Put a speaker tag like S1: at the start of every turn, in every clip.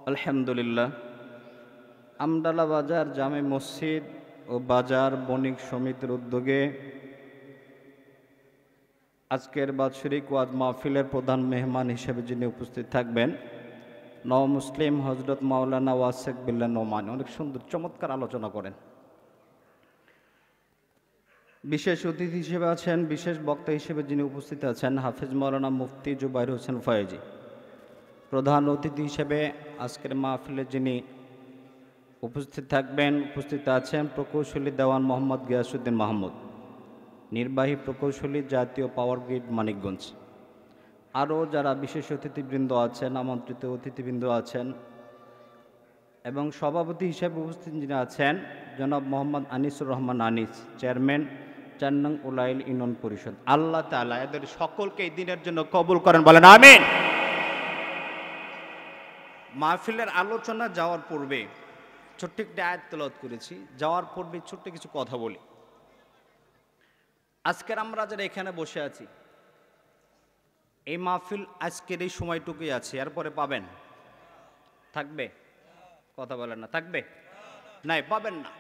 S1: আলহামদুলিল্লাহ। আমডালা বাজার জামে মসজিদ ও বাজার বণিক সমিতির উদ্যোগে আজকের বাৎসরিক ওয়াজ মাহফিলের প্রধান মেহমান হিসেবে যিনি উপস্থিত থাকবেন, নও মুসলিম হজরত মাওলানা ওয়াসেক বিল্লাহ নোমানী অনেক সুন্দর চমৎকার আলোচনা করেন। বিশেষ অতিথি হিসেবে আছেন, বিশেষ বক্তা হিসেবে যিনি উপস্থিত আছেন হাফেজ মাওলানা মুফতি জুবাইর হোসেন ফয়েজি। প্রধান অতিথি হিসেবে আজকের মাহফিলে যিনি উপস্থিত থাকবেন, উপস্থিত আছেন প্রকৌশলী দেওয়ান মোহাম্মদ গিয়াসউদ্দিন মাহমুদ, নির্বাহী প্রকৌশলী, জাতীয় পাওয়ার গ্রিড, মানিকগঞ্জ। আরও যারা বিশেষ অতিথিবৃন্দ আছেন, আমন্ত্রিত অতিথিবৃন্দ আছেন এবং সভাপতি হিসেবে উপস্থিত যিনি আছেন জনাব মোহাম্মদ আনিসুর রহমান আনিস, চেয়ারম্যান ৪ নং উলাইল ইউনিয়ন পরিষদ। আল্লাহ তাআলা এদের সকলকে এই দিনের জন্য কবুল করেন, বলেন আমিন। মাহফিলের আলোচনা যাওয়ার পূর্বে ছোট্ট একটি আয়াত তেলাওয়াত করেছি, যাওয়ার পূর্বে ছোট্ট কিছু কথা বলি। আজকের আমরা যারা এখানে বসে আছি, এই মাহফিল আজকের এই সময়টুকুই আছে, এরপরে পাবেন? থাকবে? কথা বলেন না, থাকবে? নাই, পাবেন না।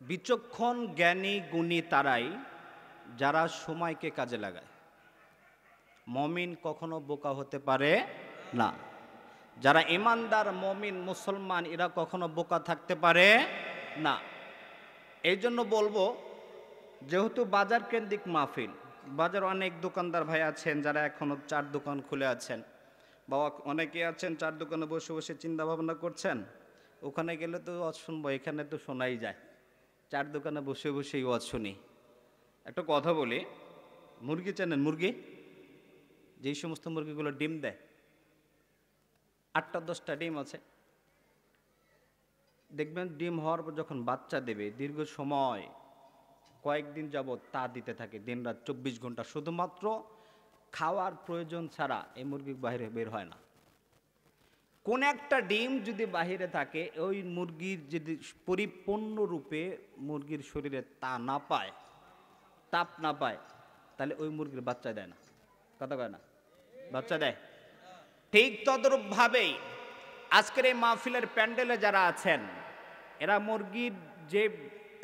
S1: বিচক্ষণ জ্ঞানী গুণী তারাই যারা সময়কে কাজে লাগায়। মমিন কখনো বোকা হতে পারে না। যারা ইমানদার মমিন মুসলমান এরা কখনো বোকা থাকতে পারে না। এই জন্য বলবো, যেহেতু বাজার কেন্দ্রিক মাহফিল, বাজার অনেক দোকানদার ভাই আছেন যারা এখনো 4 দোকান খুলে আছেন, বাবা অনেকে আছেন 4 দোকানে বসে বসে চিন্তা ভাবনা করছেন, ওখানে গেলে তো ওয়াজ শুনবো, এখানে তো শোনাই যায়, 4 দোকানে বসে বসেই ওয়াজ শুনি। একটা কথা বলি, মুরগি চেনেন? মুরগি, যেই সমস্ত মুরগিগুলো ডিম দেয়, 8টা 10টা ডিম আছে, দেখবেন ডিম হওয়ার পর যখন বাচ্চা দেবে দীর্ঘ সময় কয়েকদিন যাবৎ তা দিতে থাকে, দিনরাত 24 ঘন্টা, শুধুমাত্র খাওয়ার প্রয়োজন ছাড়া এই মুরগি বাইরে বের হয় না। কোন একটা ডিম যদি বাহিরে থাকে, ওই মুরগির যদি পরিপূর্ণরূপে মুরগির শরীরে তা না পায়, তাপ না পায়, তাহলে ওই মুরগির বাচ্চা দেয় না। কথা কয় না? বাচ্চা দেয়। ঠিক তদ্রূপভাবেই আজকের এই মাহফিলের প্যান্ডেলে যারা আছেন, এরা মুরগির যে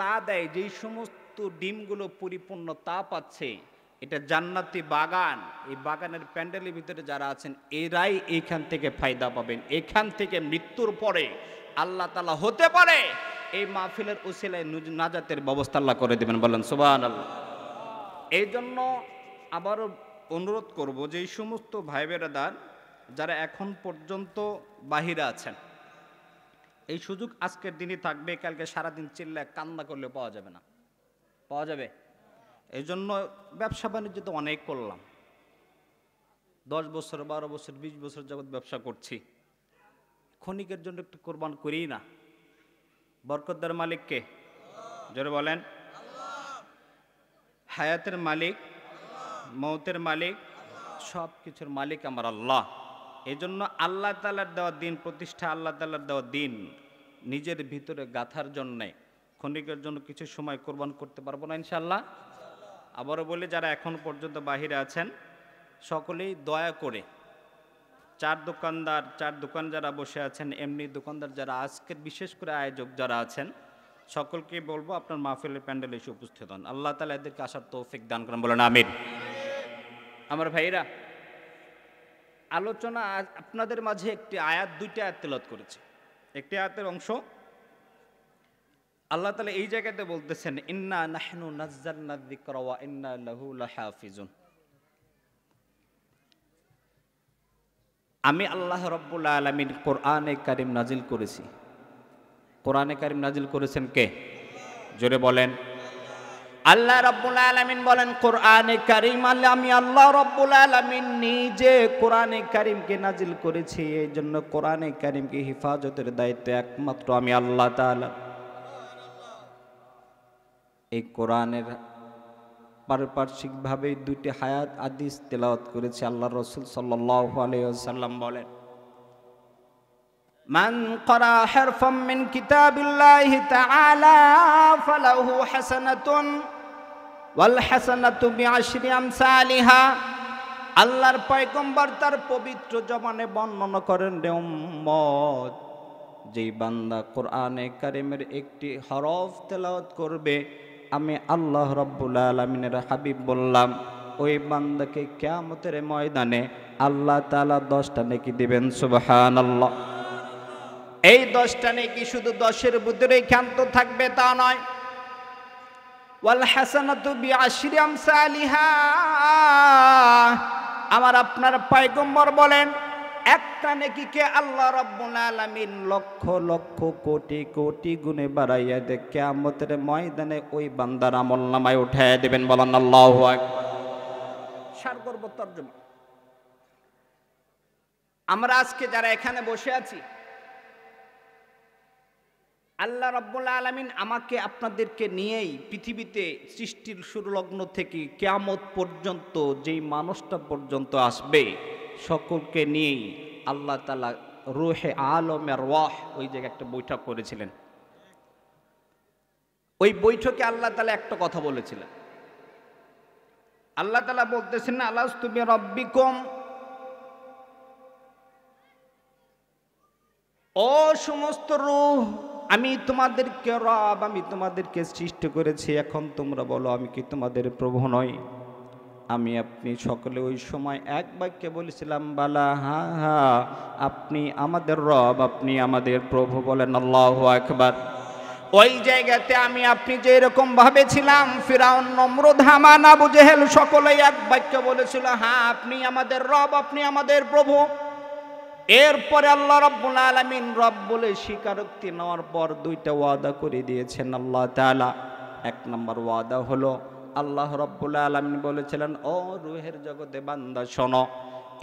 S1: তা দেয়, যেই সমস্ত ডিমগুলো পরিপূর্ণ তা পাচ্ছে, এটা জান্নাতি বাগান। এই বাগানের প্যান্ডেলের ভিতরে যারা আছেন এরাই এইখান থেকে ফায়দা পাবেন। এখান থেকে মৃত্যুর পরে আল্লাহ তাআলা হতে পারে এই মাহফিলের উসিলায় নাজাতের ব্যবস্থা আল্লাহ করে দেবেন, বলেন সুবহানাল্লাহ। এই জন্য আবারও অনুরোধ করব যে এই সমস্ত ভাই বেরাদার যারা এখন পর্যন্ত বাহিরে আছেন, এই সুযোগ আজকের দিনই থাকবে, কালকে সারাদিন চিল্লায় কান্না করলে পাওয়া যাবে না। পাওয়া যাবে? এই জন্য ব্যবসা বাণিজ্য তো অনেক করলাম, 10 বছর 12 বছর 20 বছর যাবৎ ব্যবসা করছি, ক্ষণিকের জন্য একটু কোরবান করি না। বরকতদার মালিক কে? জোরে বলেন। হায়াতের মালিক, মৌতের মালিক, সব কিছুর মালিক আমার আল্লাহ। এই জন্য আল্লাহ তাআলার দেওয়া দিন প্রতিষ্ঠা, আল্লাহ তাআলার দেওয়া দিন নিজের ভিতরে গাঁথার জন্যে ক্ষণিকের জন্য কিছু সময় কোরবান করতে পারবো না ইনশাআল্লাহ? আবারও বলি, যারা এখন পর্যন্ত বাহিরে আছেন সকলেই দয়া করে 4 দোকান যারা বসে আছেন, এমনি দোকানদার যারা আজকের বিশেষ করে আয়োজক যারা আছেন, সকলকে বলবো আপনার মাহফিলের প্যান্ডেলে এসে উপস্থিত হন। আল্লাহ তাআলা এদেরকে আসার তৌফিক দান করেন, বলেন আমিন। আমার ভাইরা, আলোচনা আপনাদের মাঝে একটি আয়াত, 2টি আয়াত তেলাওয়াত করেছে। একটি আয়াতের অংশ আল্লাহ তাআলা এই জায়গাতে বলতেছেন, ইন্না নাহনু নাযালনা যিকরা ওয়া ইন্না লাহু লাহাফিজুন। আমি আল্লাহ রাব্বুল আলামিন কোরআনে কারীম নাজিল করেছি। কোরআনে কারীম নাজিল করেছেন কে? জোরে বলেন। আল্লাহ রাব্বুল আলামিন বলেন কোরআনে কারীম, আমি আল্লাহ রাব্বুল আলামিন নিজে কোরআনে কারীমকে নাজিল করেছি। এই জন্য কোরআনে কারীমকে হেফাজতের দায়িত্ব একমাত্র আমি আল্লাহ তাআলা। এই কোরআনের পারিপার্শ্বিকভাবে 2টি হায়াত হাদিস তেলাওয়াত করেছে। আল্লাহ রাসূল সাল্লাল্লাহু আলাইহি ওয়াসাল্লাম বলেন, মান ক্বারা হারফাম মিন কিতাবিল্লাহি তাআলা ফালাহু হাসানাতুন ওয়াল হাসানাতু বিআশরি আমসালিহা আল্লাহর পয়গম্বর তার পবিত্র জবানে বর্ণনা করেন রে উম্মত, যেই বান্দা কোরআনে কারিমের একটি হরফ তেলাওয়াত করবে, আমি আল্লাহ রাব্বুল আলামিনের হাবিব বললাম, ওই বান্দাকে কিয়ামতের ময়দানে আল্লাহ তাআলা 10টা নেকি দিবেন। সুবহানাল্লাহ। এই 10টা নেকি শুধু 10-এর ভিতরেই ক্ষান্ত থাকবে তা নয়, ওয়াল হাসানাতু বিআশরি আমসালিহা। আমার আপনার পয়গম্বর বলেন, একটা নেকিকে আল্লাহ রাব্বুল আলামিন লক্ষ লক্ষ কোটি কোটি গুণে বাড়াইয়া দিয়ে কিয়ামতের ময়দানে ওই বান্দার আমলনামায় উঠাইয়া দেবেন। বলেন আল্লাহু আকবার। সারগর্ব তরজমা। আমরা আজকে যারা এখানে বসে আছি, আল্লাহ রাব্বুল আলামিন আমাকে আপনাদেরকে নিয়েই পৃথিবীতে সৃষ্টির শুরুলগ্ন থেকে কিয়ামত পর্যন্ত যেই মানুষটা পর্যন্ত আসবে সকলকে নিয়েই আল্লাহ তাআলা রূহে আলমের ওয়াহ ওই জায়গায় একটা বৈঠক করেছিলেন। ওই বৈঠকে আল্লাহ তাআলা একটা কথা বলেছিলেন। আল্লাহ তাআলা বলতেছেন, আলাস্তু বিরাব্বিকুম, ও সমস্ত রূহ, আমি তোমাদেরকে রব, আমি তোমাদেরকে সৃষ্টি করেছি, এখন তোমরা বলো আমি কি তোমাদের প্রভু নই? আমি আপনি সকলে ওই সময় এক বাক্যে বলেছিলাম, বালা, হা হা, আপনি আমাদের রব, আপনি আমাদের প্রভু। বলেন আল্লাহু আকবার। ওই জায়গাতে আমি আপনি যে এরকম ভাবে ছিলাম, ফিরাউন, নমরুদ, হামান, আবু জেহেল সকলেই এক বাক্য বলেছিল, হ্যাঁ আপনি আমাদের রব, আপনি আমাদের প্রভু। এরপরে আল্লাহ রাব্বুল আলামিন রব বলে স্বীকারোক্তি নেওয়ার পর 2টা ওয়াদা করে দিয়েছেন আল্লাহ তাআলা। 1 নম্বর ওয়াদা হলো আল্লাহ রাব্বুল আলামিন বলেছিলেন, ও রূহের জগতে বান্দা শোনো,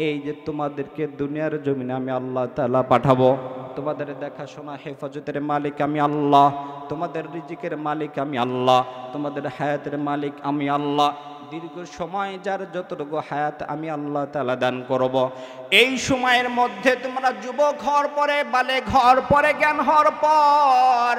S1: এই যে তোমাদেরকে দুনিয়ার জমিনে আমি আল্লাহ তাআলা পাঠাবো, তোমাদের দেখাশোনা হেফাজতের মালিক আমি আল্লাহ, তোমাদের রিজিকের মালিক আমি আল্লাহ, তোমাদের হায়াতের মালিক আমি আল্লাহ, দীর্ঘ সময় যার যতটুকু হায়াত আমি আল্লাহ তাআলা দান করব। এই সময়ের মধ্যে তোমরা যুবক হওয়ার পরে, বালেগ হওয়ার পরে, জ্ঞান হওয়ার পর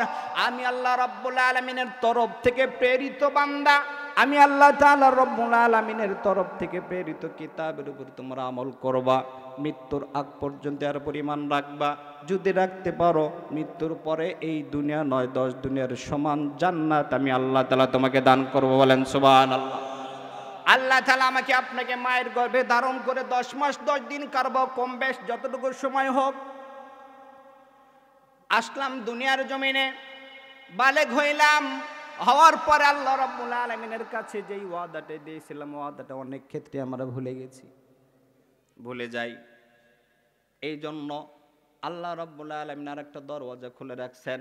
S1: আমি আল্লাহ রাব্বুল আলামিনের তরফ থেকে প্রেরিত বান্দা, আমি আল্লাহ তাআলা রাব্বুল আলামিনের তরফ থেকে প্রেরিত কিতাবের উপর তোমরা আমল করবা। মৃত্যুর আগ পর্যন্ত এর পরিমাণ রাখবা, যদি রাখতে পারো মৃত্যুর পরে এই দুনিয়া নয় 10 দুনিয়ার সমান জান্নাত আমি আল্লাহ তাআলা তোমাকে দান করব। বলেন সুবহানাল্লাহ। আল্লাহ তাআলা আমাকে আপনাকে মায়ের গর্ভে ধারণ করে 10 মাস 10 দিন কারব, কম বেশ যতটুকু সময় হোক, আসলাম দুনিয়ার জমিনে, বালেগ হইলাম। হওয়ার পরে আল্লাহ রাব্বুল আলামিনের কাছে যেই ওয়াদাটা দিয়েছিলাম, ওয়াদাটা অনেক ক্ষেত্রে আমরা ভুলে গেছি, ভুলে যাই। এই জন্য আল্লাহ রাব্বুল আলামিন আর একটা দরওয়াজা খুলে রাখছেন,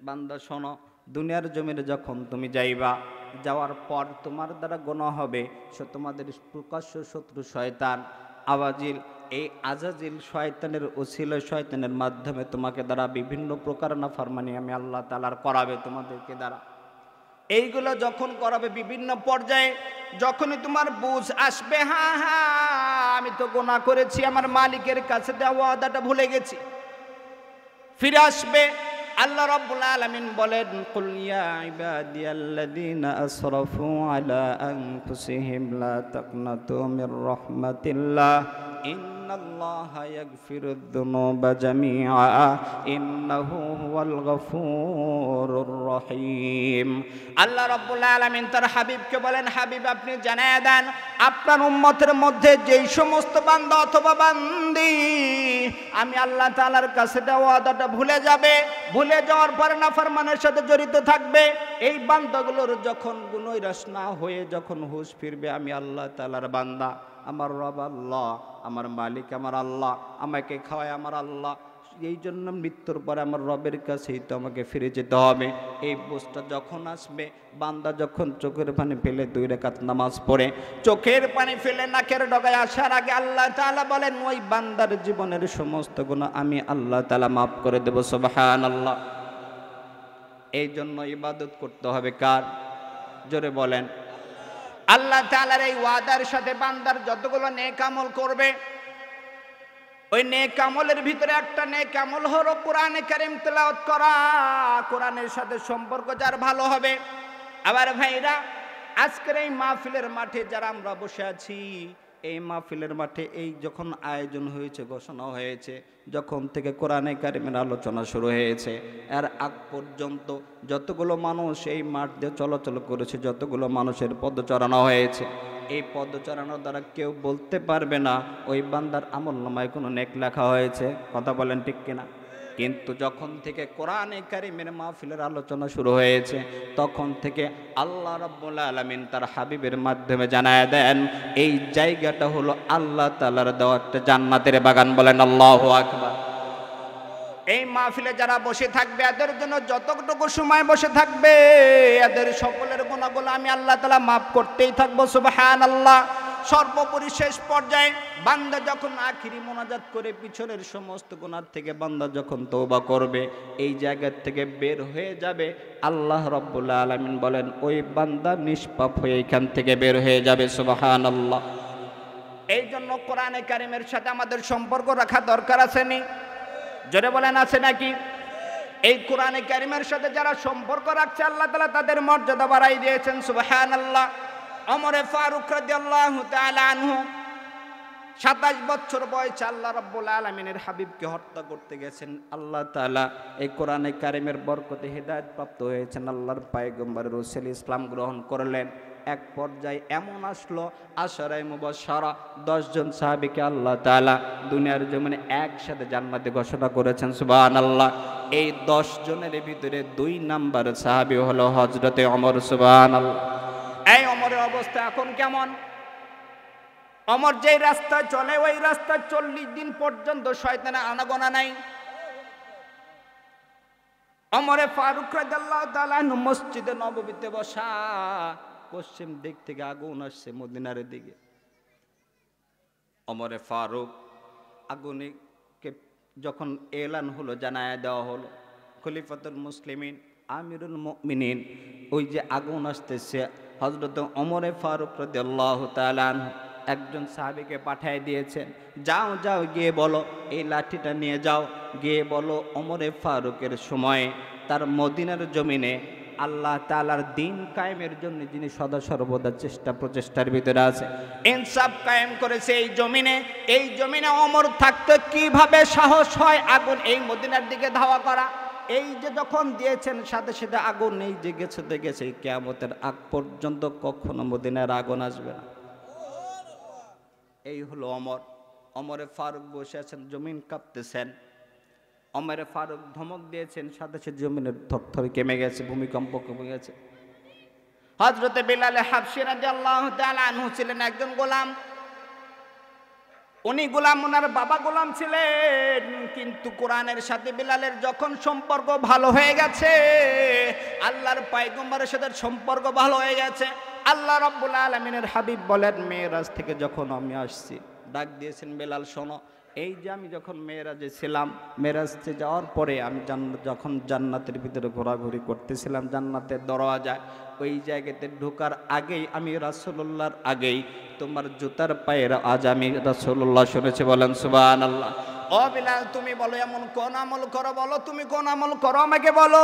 S1: বান্দা শোনো, দুনিয়ার জমিনে যখন তুমি যাইবা, যাওয়ার পর তোমার দ্বারা গুনাহ হবে, তোমাদের প্রকাশ্য শত্রু শয়তান আবাজিল, এই আজাজিল শয়তানের ওসিলা, শয়তানের মাধ্যমে তোমাকে দ্বারা বিভিন্ন প্রকার নাফরমানি আমি আল্লাহ তাআলার করাবে তোমাদেরকে দ্বারা। এইগুলো যখন করাবে বিভিন্ন পর্যায়ে, যখনই তোমার বুঝ আসবে, হ্যাঁ হ্যাঁ আমি তো গুনাহ করেছি, আমার মালিকের কাছে দেওয়া ওয়াদাটা ভুলে গেছি, ফিরে আসবে। আল্লাহ রাব্বুল আলামিন বলেন, কুল ইয়া ইবাদিয়াল্লাযীনা আসরাফু আলা আনফুসিহিম লা তাকনাতু মির রাহমাতিল্লাহ ইন্নাল্লাহা ইয়াগফিরুদ যুনুবা জামিআ ইন্নাহু হুয়াল গফুরুর রহিম। আল্লাহ রাব্বুল আলামিন তার হাবিবকে বলেন, হাবিব আপনি জানায়া দেন আপনার উম্মতের মধ্যে যেই সমস্ত বান্দা অথবা বান্দি আমি আল্লাহ তাআলার কাছে দেওয়া ওয়াদাটা ভুলে যাবে, ভুলে যাওয়ার পরে নাফরমানের সাথে জড়িত থাকবে, এই বান্দাগুলোর যখন গুনাহগার না হয়ে যখন হুঁশ ফিরবে, আমি আল্লাহ তাআলার বান্দা, আমার রব আল্লাহ, আমার মালিক আমার আল্লাহ, আমাকে খাওয়ায় আমার আল্লাহ, এই জন্য মৃত্যুর পরে আমার রবের কাছেই তো আমাকে ফিরে যেতে হবে। এই বুঝটা যখন আসবে, বান্দা যখন চোখের পানি ফেলে 2 রাকাত নামাজ পড়ে, চোখের পানি ফেলে নাকের ডগায় আসার আগে আল্লাহ তাআলা বলেন, ওই বান্দার জীবনের সমস্ত গুনাহ আমি আল্লাহ তাআলা মাফ করে দেব। সুবহানাল্লাহ। এই জন্য ইবাদত করতে হবে কার? জোরে বলেন। আল্লাহ তাআলার এই ওয়াদার সাথে বান্দার যতগুলো নেক আমল করবে, ওই নেক আমলের ভিতরে একটা নেক আমল হলো কোরআনে কারীম তেলাওয়াত করা। কোরআনের সাথে সম্পর্ক যার ভালো হবে। আবার ভাইরা, আজকের এই মাহফিলের মাঠে যারা আমরা বসে আছি, এই মাহফিলের মাঠে এই যখন আয়োজন হয়েছে, ঘোষণা হয়েছে, যখন থেকে কোরআনে কারিমের আলোচনা শুরু হয়েছে, এর আগ পর্যন্ত যতগুলো মানুষ এই মাঠ দিয়ে চলাচল করেছে, যতগুলো মানুষের পদচারণা হয়েছে, এই পদচারণার দ্বারা কেউ বলতে পারবে না ওই বান্দার আমলনামায় কোনো নেক লেখা হয়েছে। কথা বলেন ঠিক কিনা? কিন্তু যখন থেকে কোরআনে কারিমের মাহফিলের আলোচনা শুরু হয়েছে, তখন থেকে আল্লাহ রাব্বুল আলামিন তার হাবিবের মাধ্যমে জানায় দেন এই জায়গাটা হলো আল্লাহ তাআলার দেওয়া একটা জান্নাতের বাগান। বলেন আল্লাহু আকবার। এই মাহফিলে যারা বসে থাকবে, এদের জন্য যতটুকু সময় বসে থাকবে, এদের সকলের গুনাহগুলো আমি আল্লাহ তাআলা মাফ করতেই থাকবো। সুবহানাল্লাহ। সর্বোপরি শেষ পর্যায়ে বান্দা যখন আখিরি মোনাজাত করে পিছনের সমস্ত গুনাহ থেকে বান্দা যখন তওবা করবে, এই জায়গা থেকে বের হয়ে যাবে, আল্লাহ রাব্বুল আলামিন বলেন ওই বান্দা নিষ্পাপ হয়ে এখান থেকে বের হয়ে যাবে। সুবহানাল্লাহ। এই জন্য কোরআনে কারিমের সাথে আমাদের সম্পর্ক রাখা দরকার আছে নি? জোরে বলেন আছে নাকি? এই কোরআনে কারিমের সাথে যারা সম্পর্ক রাখছে, আল্লাহ তাআলা তাদের মর্যাদা বাড়াই দিয়েছেন। সুবহানাল্লাহ। ওমর ফারুক রাদিয়াল্লাহু তাআলা আনহু 27 বছর বয়সে আল্লাহ রাব্বুল আলামিনের হাবিবকে হত্যা করতে গেছেন। আল্লাহ তাআলা এই কোরআনে কারিমের বরকতে হিদায়াত প্রাপ্ত হয়েছেন, আল্লাহর পয়গম্বর রাসূল ইসলাম গ্রহণ করলেন। এক পর্যায়ে এমন আসলো, আশারায়ে মুবাশশারা 10 জন সাহাবীকে আল্লাহ তাআলা দুনিয়ার জমিনে একসাথে জান্নাতে ঘোষণা করেছেন। সুবহানাল্লাহ। এই 10 জনের ভিতরে 2 নাম্বার সাহাবী হলো হযরতে ওমর। সুবহানাল্লাহ। এই ওমরের অবস্থা এখন কেমন? ওমর যেই রাস্তায় চলে, ওই রাস্তায় 40 দিন পর্যন্ত শয়তানের আনাগোনা নাই। ওমরে ফারুক রাদিয়াল্লাহু তাআলা মসজিদে নববীতে বসা, পশ্চিম দিক থেকে আগুন আসছে মদিনার দিকে। ওমরে ফারুক আগুনকে যখন এলান হলো, জানায়া দেওয়া হলো, খলিফাতুল মুসলিমিন আমিরুল মুমিনিন, ওই যে আগুন আসতেছে, হযরত ওমরে ফারুক রাদিয়াল্লাহু তাআলা আনহু একজন সাহাবীকে পাঠিয়ে দিয়েছেন, যাও যাও গিয়ে বলো, এই লাঠিটা নিয়ে যাও, গিয়ে বলো ওমরে ফারুকের সময় তার মদিনার জমিনে আল্লাহ তাআলার দ্বীন কায়েমের জন্য যিনি সদা সর্বদা প্রচেষ্টার ভিতরে আছে, ইনসাফ কায়েম করেছে এই জমিনে, এই জমিনে ওমর থাকতে কিভাবে সাহস হয় আগুন এই মদিনার দিকে ধাওয়া করা। এই যে যখন দিয়েছেন, সাথে সাথে আগুন এই যে গেছে দেখেছে, কিয়ামতের আগ পর্যন্ত কখনো মদিনার আগুন আসবে না। এই হলো ওমর। ওমরে ফারুক বসে আছেন, জমিন কাঁপতেছেন। ওমরে ফারুক ধমক দিয়েছেন, সাথে সাথে জমিনের থরথর কেমে গেছে, ভূমিকম্প কমে গেছে। হযরতে বিলাল হাবশী রাদিয়াল্লাহু তাআলা আনহু ছিলেন একজন গোলাম। উনি গোলাম, ওনার বাবা গোলাম ছিলেন, কিন্তু কোরআনের সাথে বিলালের যখন সম্পর্ক ভালো হয়ে গেছে, আল্লাহর পয়গম্বরের সাথে সম্পর্ক ভালো হয়ে গেছে, আল্লাহ রাব্বুল আলামিনের হাবিব বলেন মেরাজ থেকে যখন আমি আসছি, ডাক দিয়েছেন বেলাল শোনো, এই যে আমি যখন মেরাজে ছিলাম, মেরাজে যাওয়ার পরে আমি যখন জান্নাতের ভিতরে ঘোরাঘুরি করতেছিলাম, জান্নাতের দরওয়াজায়, ওই জায়গাতে ঢোকার আগেই আমি রাসূলুল্লাহর আগেই তোমার জুতার পায়ের আজ আমি রাসূলুল্লাহ শুনেছি। বলেন সুবহানাল্লাহ। ও বিলাল, তুমি বলো এমন কোন আমল করো, বলো তুমি কোন আমল করো, আমাকে বলো।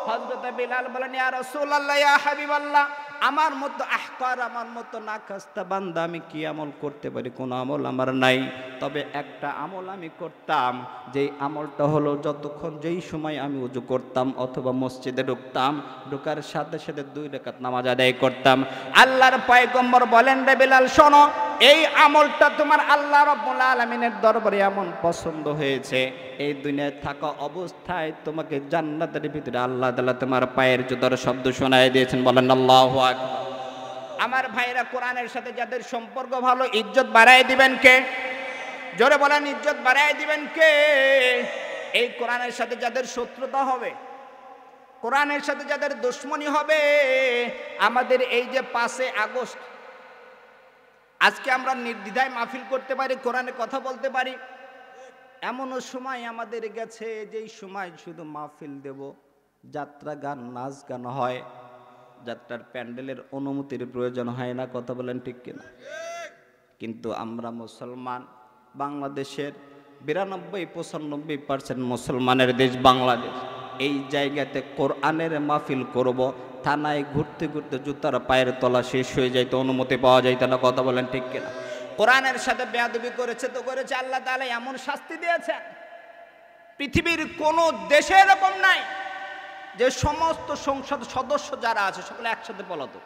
S1: হযরত বিলাল বলেন, ইয়া রাসূলুল্লাহ, ইয়া হাবিবাল্লাহ, আমার মতো আহকার, আমার মতো নাকাস্তা বান্দা আমি কি আমল করতে পারি? কোন আমল আমার নাই, তবে একটা আমল আমি করতাম, যেই আমলটা হলো যতক্ষণ যেই সময় আমি ওযু করতাম অথবা মসজিদে ঢুকতাম, ঢোকার সাথে সাথে 2 রাকাত নামাজ আদায় করতাম। আল্লাহর পয়গম্বর বলেন, রে বিলাল শোনো, এই আমলটা তোমার আল্লাহ রাব্বুল আলামিনের দরবারে এমন পছন্দ হয়েছে, এই দুনিয়ায় থাকা অবস্থায় তোমাকে জান্নাতের ভিতরে আল্লাহ তাআলা তোমার পায়ের জুতার শব্দ শোনায় দিয়েছেন। বলেন আল্লাহু আকবার। আমার ভাইরা, কোরআনের সাথে যাদের সম্পর্ক ভালো, ইজ্জত বাড়ায় দিবেন কে? জোরে বলেন, ইজ্জত বাড়ায় দিবেন কে? এই কোরআনের সাথে যাদের শত্রুতা হবে, কোরআনের সাথে যাদের দুশমনি হবে, আমাদের এই যে 5 আগস্ট আজকে আমরা নির্দ্বিধায় মাহফিল করতে পারি, কোরআনে কথা বলতে পারি, এমনও সময় আমাদের গেছে যেই সময় শুধু মাহফিল দেব, যাত্রা গান নাচ গান হয়, যাত্রার প্যান্ডেলের অনুমতির প্রয়োজন হয় না। কথা বলেন ঠিক কিনা? কিন্তু আমরা মুসলমান, বাংলাদেশের 92-95% মুসলমানের দেশ বাংলাদেশ, এই জায়গাতে কোরআনের মাহফিল করব, থানায় ঘুরতে ঘুরতে জুতার পায়ের তলা শেষ হয়ে যাইতো, অনুমতি পাওয়া যাইতো না। কথা বলেন ঠিক কিনা? কোরআনের সাথে বেয়াদবি করেছে তো করেছে, আল্লাহ তাআলা এমন শাস্তি দিয়েছেন পৃথিবীর কোন দেশে এরকম নাই যে সমস্ত সংসদ সদস্য যারা আছে সকলে একসাথে পলাতক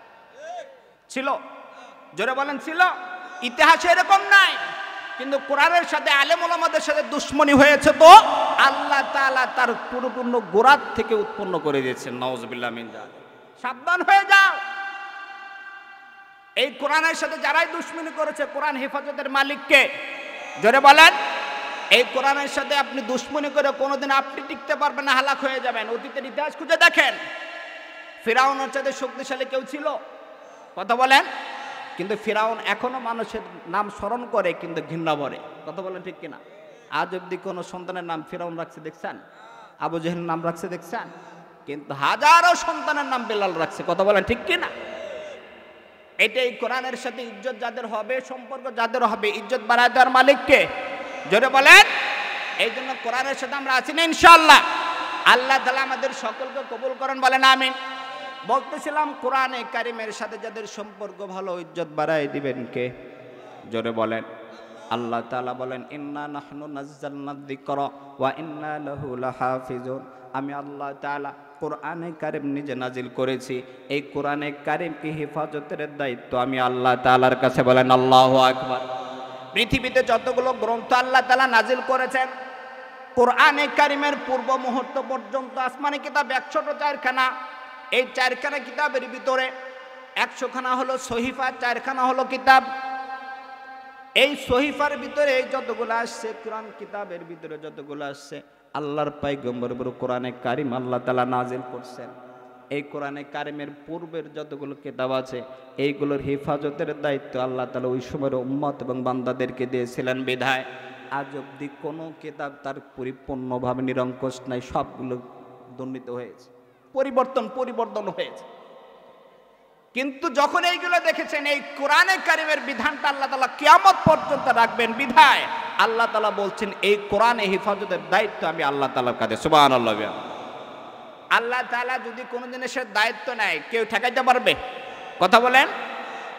S1: ছিল। জোরে বলেন ছিল? ইতিহাসে এরকম নাই। কিন্তু কোরআনের সাথে আলেম ওলামাদের সাথে দুশ্মনী হয়েছে তো আল্লাহ তাআলা তার পরিপূর্ণ গোরাত থেকে উৎপন্ন করে দিয়েছেন। নাউজুবিল্লাহ মিন যালিক। সাবধান হয়ে যাও। এই কোরআনের সাথে যারাই দুশ্মনী করেছে, কোরআন হেফাজতের মালিককে জোরে বলেন। এই কোরআনের সাথে আপনি দুশ্মনী করে কোনোদিন আপনি টিকতে পারবেন না, হালাক হয়ে যাবেন। অতীতের ইতিহাস খুঁজে দেখেন, ফিরাউনের সাথে শক্তিশালী কেউ ছিল? কথা বলেন। কিন্তু ফিরাউন এখনো মানুষের নাম স্মরণ করে কিন্তু ঘৃণা ভরে। কথা বলেন ঠিক কিনা? আজ অব্দি কোনো সন্তানের নাম ফিরাউন রাখছে দেখছেন? আবু জেহেল নাম রাখছে দেখছেন? কিন্তু হাজারো সন্তানের নাম বেলাল রাখছে। কথা বলেন ঠিক কিনা? এটাই কোরআনের সাথে ইজ্জত যাদের হবে, সম্পর্ক যাদের হবে, ইজ্জত বাড়ায় দেওয়ার মালিককে জোরে বলেন। এই জন্য কোরআনের সাথে আমরা আছি না ইনশাআল্লাহ। আল্লাহ তাআলা আমাদের সকলকে কবুল করেন, বলেন আমিন। বলতেছিলাম কোরআনে কারিমের সাথে যাদের সম্পর্ক ভালো, ইজ্জত বাড়ায় দিবেন কে? জোরে বলেন। আল্লাহ তাআলা বলেন ইন্না নাহনু নাযালনা যিকরা ওয়া ইন্না লাহু লাহাফিজুন। আমি আল্লাহ তাআলা কোরআনে কারিম নিজে নাজিল করেছি, এই কোরআনে কারিমকে হেফাজতের দায়িত্ব আমি আল্লাহ তাআলার কাছে। বলেন আল্লাহু আকবার। পৃথিবীতে যতগুলো গ্রন্থ আল্লাহ তাআলা নাজিল করেছেন, কোরআনে কারিমের পূর্ব মুহূর্ত পর্যন্ত আসমানি কিতাব 104খানা। এই 4খানা কিতাবের ভিতরে 100খানা হলো সহিফা, 4খানা হলো কিতাব। এই সহিফার ভিতরে যতগুলো আসছে, কোরআন কিতাবের ভিতরে যতগুলো আসছে, আল্লাহর পয়গম্বর বড় কোরআনে কারিম আল্লাহ তাআলা নাজিল করছেন। এই কোরআনে কারিমের পূর্বের যতগুলো কিতাব আছে, এইগুলোর হেফাজতের দায়িত্ব আল্লাহ তাআলা ওই সময়ের উম্মত এবং বান্দাদেরকে দিয়েছিলেন। বিধায় আজ অব্দি কোনো কিতাব তার পরিপূর্ণভাবে নিরঙ্কুশ নাই, সবগুলো দণ্ডিত হয়েছে, পরিবর্তন হয়েছে। কিন্তু যখন এইগুলো দেখেছেন, এই কোরআনে কারিমের বিধানটা আল্লাহ তাআলা কিয়ামত পর্যন্ত রাখবেন। বিধায় আল্লাহ তাআলা বলছেন এই কোরআনে হেফাজতের দায়িত্ব আমি আল্লাহ তাআলার কাছে। সুবহানাল্লাহ। আল্লাহ তাআলা যদি কোনোদিন সে দায়িত্ব নেয়, কেউ ঠেকাইতে পারবে? কথা বলেন।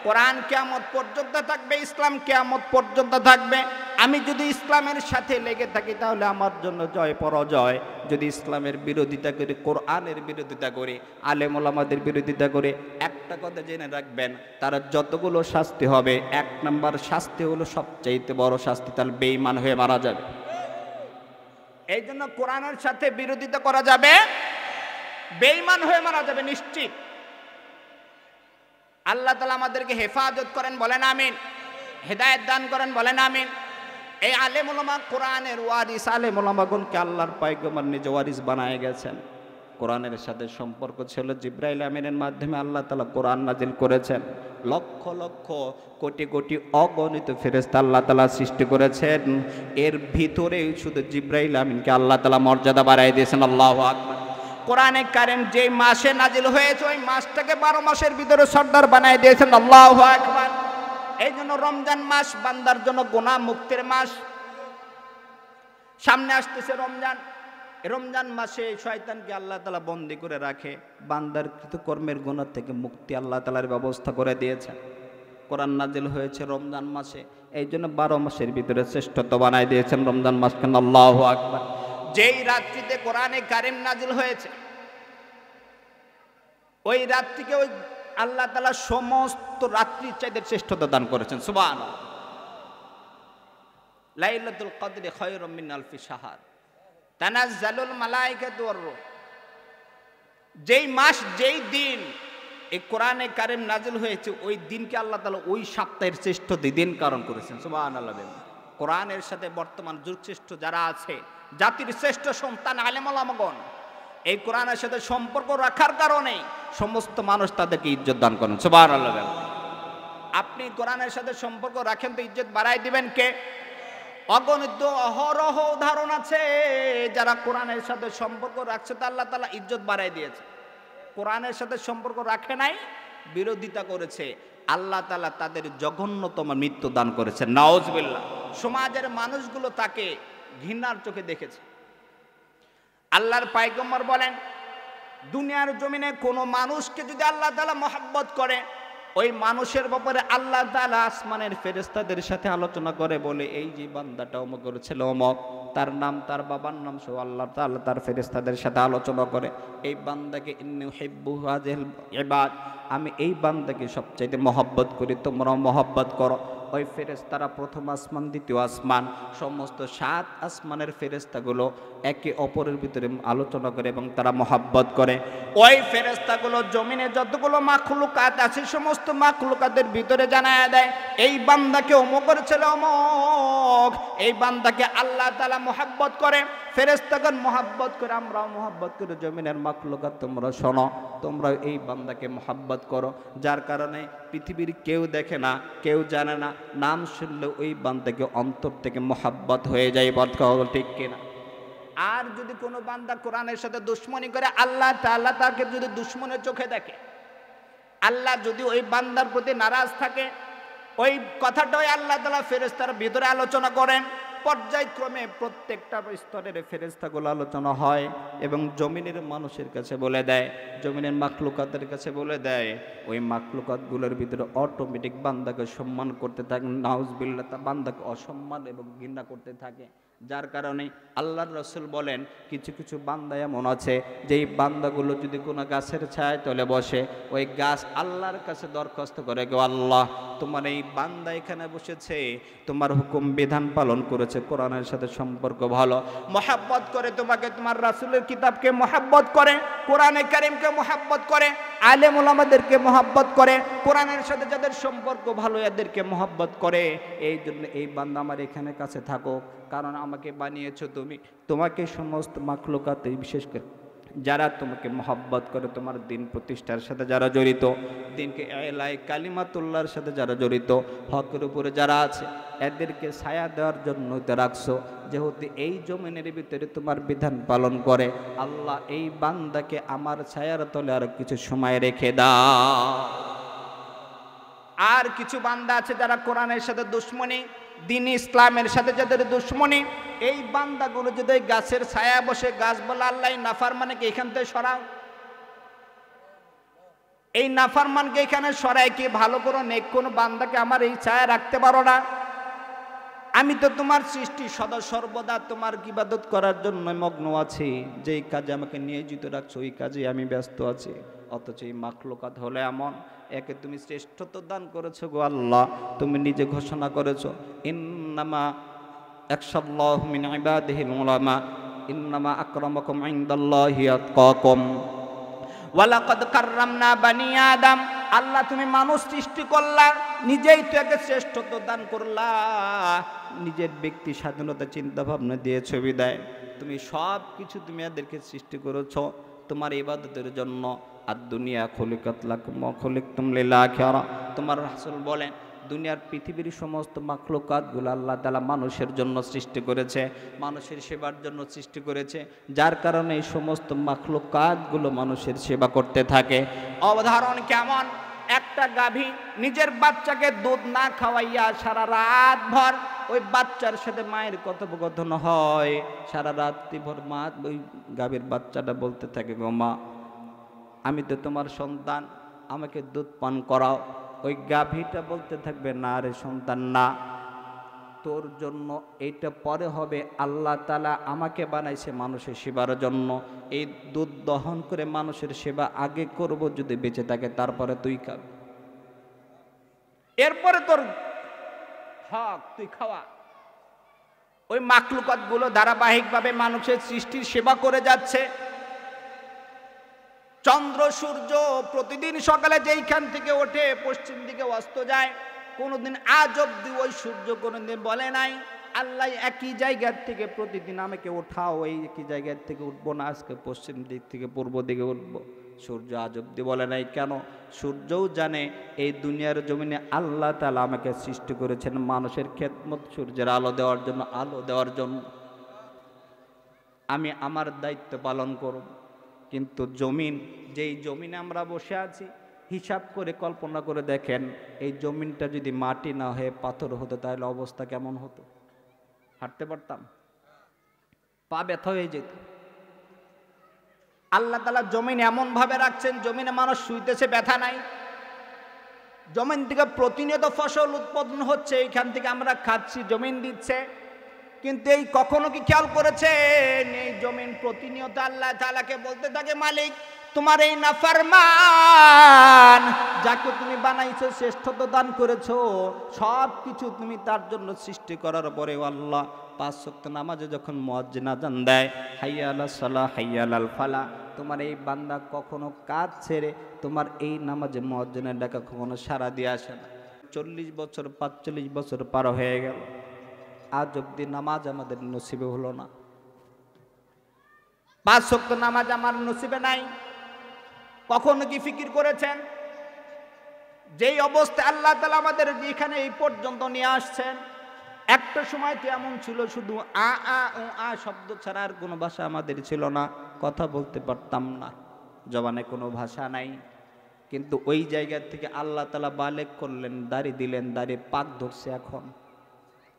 S1: কোরআন কিয়ামত পর্যন্ত থাকবে, ইসলাম কিয়ামত পর্যন্ত থাকবে। আমি যদি ইসলামের সাথে লেগে থাকি তাহলে আমার জন্য জয় পরাজয়। যদি ইসলামের বিরোধিতা করি, কোরআনের বিরোধিতা করি, আলেম ওলামাদের বিরোধিতা করে, একটা কথা জেনে রাখবেন, তারা যতগুলো শাস্তি হবে, 1 নম্বর শাস্তি হলো সবচাইতে বড় শাস্তি, তাহলে বেঈমান হয়ে মারা যাবে। এই জন্য কোরআনের সাথে বিরোধিতা করা যাবে, বেঈমান হয়ে মারা যাবে নিশ্চিত। আল্লাহ তাআলা আমাদেরকে হেফাজত করেন, বলেন আমিন। হেদায়েত দান করেন, বলেন আমিন। এই আলেম ওলামা কোরআনের ওয়ারিস, আলেম ওলামাগণকে আল্লাহর পয়গম্বর নিজে ওয়ারিস বানায় গেছেন। কোরআনের সাথে সম্পর্ক ছিল জিবরাইল আমিনের মাধ্যমে আল্লাহ তাআলা কোরআন নাজিল করেছেন। লক্ষ লক্ষ কোটি কোটি অগণিত ফেরেশতা আল্লাহ তাআলা সৃষ্টি করেছেন। এর ভিতরে শুধু জিবরাইল আমিনকে আল্লাহ তাআলা মর্যাদা বাড়ায় দিয়েছেন। আল্লাহু আকবার। কোরআনে কারিম যে মাসে নাজিল হয়েছে, ওই মাসটাকে 12 মাসের ভিতরে সর্দার বানায় দিয়েছেন। আল্লাহু আকবার। এই জন্য রমজান মাস বান্দার জন্য গুনাহ মুক্তির মাস। সামনে আসতেছে রমজান। রমজান মাসে শয়তানকে আল্লাহ তাআলা বন্দী করে রাখে, বান্দার কৃতকর্মের গুনাহ থেকে মুক্তি আল্লাহ তাআলার ব্যবস্থা করে দিয়েছেন। কোরআন নাজিল হয়েছে রমজান মাসে, এই জন্য 12 মাসের ভিতরে শ্রেষ্ঠত্ব বানায় দিয়েছেন রমজান মাসকে। আল্লাহু আকবার। যেই রাত্রিতে কোরআনে কারিম নাজিল হয়েছে, ওই রাত্রিকে ওই আল্লাহ তাআলা সমস্ত রাত্রির চাইতে শ্রেষ্ঠতা দান করেছেন। সুবহানাল্লাহ। লাইলাতুল কদরি খায়রুম মিন আলফি শাহর, তানাজ্জালুল মালায়েকাতু ওয়ার রূহ। যেই মাস, যেই দিন এই কোরআনে কারিম নাজিল হয়েছে, ওই দিনকে আল্লাহ তাআলা ওই সপ্তাহের শ্রেষ্ঠ দিন কারণ করেছেন। সুবহানাল্লাহ। কোরআনের সাথে বর্তমান যুগ শ্রেষ্ঠ যারা আছে, জাতির শ্রেষ্ঠ সন্তান আলেম ওলামাগণ, এই কোরআনের সাথে সম্পর্ক রাখার কারণে সমস্ত মানুষ তাদেরকে ইজ্জত দান করেন। সুবহানাল্লাহ। আপনি কোরআনের সাথে সম্পর্ক রাখেন তো ইজ্জত বাড়াই দিবেন কে? অগণিত অহরহ উদাহরণ আছে যারা কোরআনের সাথে সম্পর্ক রাখছে, তা আল্লাহ তাআলা ইজ্জত বাড়াই দিয়েছে। কোরআনের সাথে সম্পর্ক রাখে নাই, বিরোধিতা করেছে, আল্লাহ তাআলা তাদের জঘন্যতম মৃত্যু দান করেছে। নাউজুবিল্লাহ। সমাজের মানুষগুলো তাকে ঘৃণার চোখে দেখেছে। আল্লাহর পয়গম্বর বলেন দুনিয়ার জমিনে কোনো মানুষকে যদি আল্লাহ তাআলা মহব্বত করে, ওই মানুষের ব্যাপারে আল্লাহ তাআলা আসমানের ফেরেশতাদের সাথে আলোচনা করে, বলে এই যে বান্দাটা অমুকের ছেলে অমুক, তার নাম তার বাবার নাম সহ আল্লাহ তাআলা তার ফেরেশতাদের সাথে আলোচনা করে, এই বান্দাকে ইন্নী উহিব্বু হাযিহিল ইবাদ, আমি এই বান্দাকে সবচাইতে মহব্বত করি, তোমরাও মহব্বত করো। ওই ফেরেশতারা প্রথম আসমান দ্বিতীয় আসমান সমস্ত 7 আসমানের ফেরেশতাগুলো একে অপরের ভিতরে আলোচনা করে এবং তারা মহব্বত করে। ওই ফেরেশতাগুলো জমিনে যতগুলো মাখলুকাত আছে সমস্ত মাখলুকাতের ভিতরে জানায় দেয়, এই বান্দাকে অমুকের ছেলে অমুক, এই বান্দাকে আল্লাহ তাআলা মহব্বত করে। ফেরেশতাগণ মহব্বত করে, আমরাও মহব্বত করে। জমিনের মাখলুকাত তোমরা শোনো, তোমরা এই বান্দাকে মহব্বত করো। যার কারণে পৃথিবীর কেউ দেখে না, কেউ জানে না, নাম শুনলে ওই বান্দাকে অন্তর থেকে মহব্বত হয়ে যায়। ঠিক কিনা? আর যদি কোনো বান্দা কোরআনের সাথে দুশ্মনী করে, আল্লাহ তাআলা তাকে যদি দুশ্মনের চোখে দেখে, আল্লাহ যদি ওই বান্দার প্রতি নারাজ থাকে, ওই কথাটাই আল্লাহ তাআলা ফেরেশতার ভিতরে আলোচনা করেন। পর্যায়ক্রমে প্রত্যেকটা স্তরের ফেরেশতাগুলো আলোচনা হয় এবং জমিনের মানুষের কাছে বলে দেয়, জমিনের মাখলুকাতের কাছে বলে দেয়। ওই মাখলুকাতগুলোর ভিতরে অটোমেটিক বান্দাকে সম্মান করতে থাকে, নাউজুবিল্লাহ, তা বান্দাকে অসম্মান এবং ঘৃণা করতে থাকে। যার কারণে আল্লাহর রাসূল বলেন, কিছু কিছু বান্দা এমন আছে যেই বান্দাগুলো যদি কোনো গাছের ছায়ায় তলে বসে, ওই গাছ আল্লাহর কাছে দরখাস্ত করে, গো আল্লাহ, তোমার এই বান্দা এখানে বসেছে, তোমার হুকুম বিধান পালন করেছে, কোরআনের সাথে সম্পর্ক ভালো, মহব্বত করে তোমাকে, তোমার রাসূলের কিতাবকে মহব্বত করে, কোরআনে কারীমকে মহব্বত করে, আলেম ওলামাদেরকে মহব্বত করে, কোরআনের সাথে যাদের সম্পর্ক ভালো এদেরকে মহব্বত করে। এই জন্য এই বান্দা আমার এখানে কাছে থাকো, কারণ আমাকে বানিয়েছো তুমি, তোমাকে সমস্ত মাখলুকাতে বিশেষ করে যারা তোমাকে মহব্বত করে, তোমার দিন প্রতিষ্ঠার সাথে যারা জড়িত, দিনকে এলাই কালিমাতুল্লাহর সাথে যারা জড়িত, হকের উপরে যারা আছে, এদেরকে ছায়া দেওয়ার জন্য রাখছো। যেহেতু এই জমিনের ভিতরে তোমার বিধান পালন করে, আল্লাহ এই বান্দাকে আমার ছায়ার তলে আর কিছু সময় রেখে দাও। আর কিছু বান্দা আছে যারা কোরআনের সাথে দুশ্মনী, দিন ইসলামের সাথে যাদের দুশ্মনী, এই বান্দাগুলো যদি গাছের ছায়া বসে, গাছ বলে আল্লাহ নাফরমানকে এখান থেকে সরাও, এই নাফরমানকে এখানে সরায় কি ভালো করো, নেক কোন বান্দাকে আমার এই ছায়া রাখতে পারো না? আমি তো তোমার সৃষ্টি সদা সর্বদা তোমার ইবাদত করার জন্য মগ্ন আছি, যেই কাজে আমাকে নিয়োজিত রাখছো ওই কাজে আমি ব্যস্ত আছি। অথচ এই মাখলুকাত হলে এমন, একে তুমি শ্রেষ্ঠত্ব দান করেছো গো আল্লাহ, তুমি নিজে ঘোষণা করেছো, ইন্নামা ইয়াখশাল্লাহু মিন ইবাদিহিল উলামা ইন্নামা আকরামাকুম ইনদাল্লাহি আতকাকুম ওয়ালাকাদ কাররামনা বানি আদম। আল্লাহ তুমি মানুষ সৃষ্টি করলা, নিজেই তো একে শ্রেষ্ঠত্ব দান করলা, নিজের ব্যক্তি স্বাধীনতা চিন্তা ভাবনা দিয়েছো বিদায় তুমি সব কিছু তুমি এদেরকে সৃষ্টি করেছো তোমার ইবাদতের জন্য। আর দুনিয়া খুলিকাত লাকুম ওয়া খুলিকতুম লিল আখিরা। তোমার রাসূল বলেন, দুনিয়ার পৃথিবীর সমস্ত মাখলুকাতগুলো আল্লাহ তাআলা মানুষের জন্য সৃষ্টি করেছে, মানুষের সেবার জন্য সৃষ্টি করেছে। যার কারণে এই সমস্ত মাখলুকাতগুলো মানুষের সেবা করতে থাকে। উদাহরণ কেমন, একটা গাভী নিজের বাচ্চাকে দুধ না খাওয়াইয়া সারা রাত ভর ওই বাচ্চার সাথে মায়ের কথোপকথন হয়, সারা রাত্রি ভর মা ওই গাভীর বাচ্চাটা বলতে থাকে, গো মা, আমি তো তোমার সন্তান, আমাকে দুধ পান করাও। ওই গাভীটা বলতে থাকবে, না রে সন্তান না, তোর জন্য এইটা পরে হবে, আল্লাহ তাআলা আমাকে বানাইছে মানুষের সেবার জন্য, এই দুধ দহন করে মানুষের সেবা আগে করব যদি বেঁচে থাকে, তারপরে তুই খাবি, এরপরে তোর হক তুই খাওয়া। ওই মাখলুকাতগুলো ধারাবাহিকভাবে মানুষের সৃষ্টির সেবা করে যাচ্ছে। চন্দ্র সূর্য প্রতিদিন সকালে যেইখান থেকে ওঠে পশ্চিম দিকে অস্ত যায়, কোনোদিন আজ অব্দি ওই সূর্য কোনোদিন বলে নাই আল্লাহ একই জায়গার থেকে প্রতিদিন আমাকে ওঠাও, এই একই জায়গার থেকে উঠবো না, আজকে পশ্চিম দিক থেকে পূর্ব দিকে উঠবো। সূর্য আজ অব্দি বলে নাই। কেন? সূর্যও জানে এই দুনিয়ার জমিনে আল্লাহ তাআলা আমাকে সৃষ্টি করেছেন মানুষের খেদমত, সূর্যের আলো দেওয়ার জন্য, আলো দেওয়ার জন্য। আমি আমার দায়িত্ব পালন করব। কিন্তু জমিন, যেই জমিনে আমরা বসে আছি, হিসাব করে কল্পনা করে দেখেন, এই জমিনটা যদি মাটি না হয়ে পাথর হতো তাহলে অবস্থা কেমন হতো? হাঁটতে পারতাম? পা ব্যথা হয়ে যেত। আল্লাহ তাআলা জমিন এমন ভাবে রাখছেন, জমিনে মানুষ শুইতেছে, ব্যথা নাই। জমিন থেকে প্রতিনিয়ত ফসল উৎপাদন হচ্ছে, এইখান থেকে আমরা খাচ্ছি, জমিন দিচ্ছে। কিন্তু এই কখনো কি খেয়াল করেছেন এই জমিন প্রতিনিয়ত আল্লাহ তাআলাকে বলতে থাকে, মালিক তোমার এই নাফরমান যাকে তুমি বানাইছো, শ্রেষ্ঠত্ব দান করেছো, সব কিছু তুমি তার জন্য সৃষ্টি করার পরে আল্লাহ 5 ওয়াক্ত নামাজে যখন মুয়াজ্জিন আযান দেয়, হাইয়া আলাস সালাহ হাইয়া আলাল ফালাহ, তোমার এই বান্দা কখনো কাজ ছেড়ে তোমার এই নামাজে মুয়াজ্জিনের ডাকা কখনো সাড়া দিয়ে আসে না। 40 বছর 45 বছর পার হয়ে গেল, আজ অব্দি নামাজ আমাদের নসিবে হলো না। 5 ওয়াক্ত নামাজ আমার নসিবে নাই। কখনো কি ফিকির করেছেন যেই অবস্থা আল্লাহ তাআলা আমাদের এখানে এই পর্যন্ত নিয়ে আসছেন, একটা সময় তো এমন ছিল শুধু আ আ ও আ শব্দ ছাড়া আর কোনো ভাষা আমাদের ছিল না, কথা বলতে পারতাম না, জবানে কোনো ভাষা নাই। কিন্তু ওই জায়গা থেকে আল্লাহ তাআলা বালেগ করলেন, দাড়ি দিলেন, দাড়ি পাক ধরছে। এখন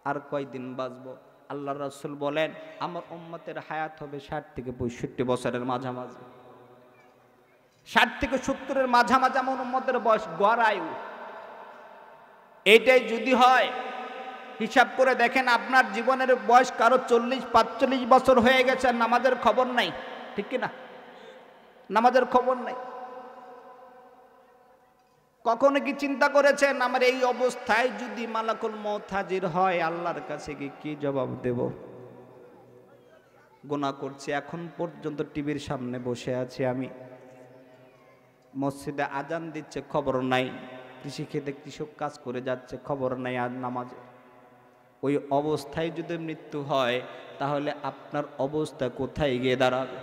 S1: আর কয়দিন বাঁচবো? আল্লাহ রাসূল বলেন আমার উম্মতের হায়াত হবে 60 থেকে 65 বছরের মাঝামাঝি। 60 থেকে 70-এর মাঝামাঝি আমার উম্মতের বয়স, গড় আয়ু। এইটাই যদি হয়, হিসাব করে দেখেন আপনার জীবনের বয়স কারো 40-45 বছর হয়ে গেছে, নামাজের খবর নাই, ঠিক কি না? নামাজের খবর নাই। কখনো কি চিন্তা করেছেন আমার এই অবস্থায় যদি মালাকুল মউত হাজির হয়, আল্লাহর কাছে কি জবাব দেব? গুনাহ করছি, এখন পর্যন্ত টিভির সামনে বসে আছি আমি, মসজিদে আজান দিচ্ছে খবর নাই, কৃষি ক্ষেতে কৃষক কাজ করে যাচ্ছে খবর নাই আর নামাজে। ওই অবস্থায় যদি মৃত্যু হয় তাহলে আপনার অবস্থা কোথায় গিয়ে দাঁড়াবে?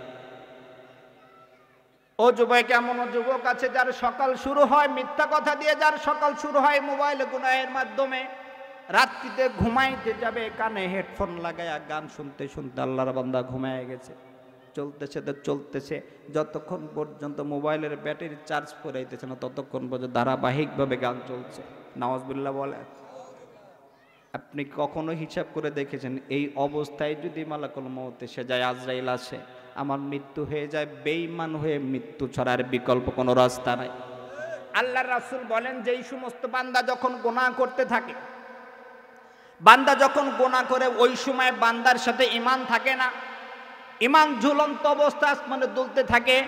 S1: ও যুবক, এমন যুবক আছে যার সকাল শুরু হয় মিথ্যা কথা দিয়ে, যার সকাল শুরু হয় মোবাইলে গুনাহের মাধ্যমে, রাত্রিতে ঘুমাইতে যাবে কানে হেডফোন লাগায়া গান শুনতে শুনতে আল্লাহর বান্দা ঘুমায় গেছে। চলতেছে তো চলতেছে, যতক্ষণ পর্যন্ত মোবাইলের ব্যাটারি চার্জ করাইতেছে না ততক্ষণ পর্যন্ত ধারাবাহিকভাবে গান চলছে। নাউজুবিল্লাহ বলেন। আপনি কখনো হিসাব করে দেখেছেন এই অবস্থায় যদি মালাকুল মউত এসে যায়, আজরাইল আসে, আমার মৃত্যু হয়ে যায়, বেঈমান হয়ে মৃত্যু ছাড়ার বিকল্প কোনো রাস্তা নাই। আল্লাহর রাসূল বলেন যেই সমস্ত বান্দা যখন গুনাহ করতে থাকে, বান্দা যখন গুনাহ করে ওই সময় বান্দার সাথে ঈমান থাকে না, ঈমান ঝুলন্ত অবস্থা আসমানে দুলতে থাকে।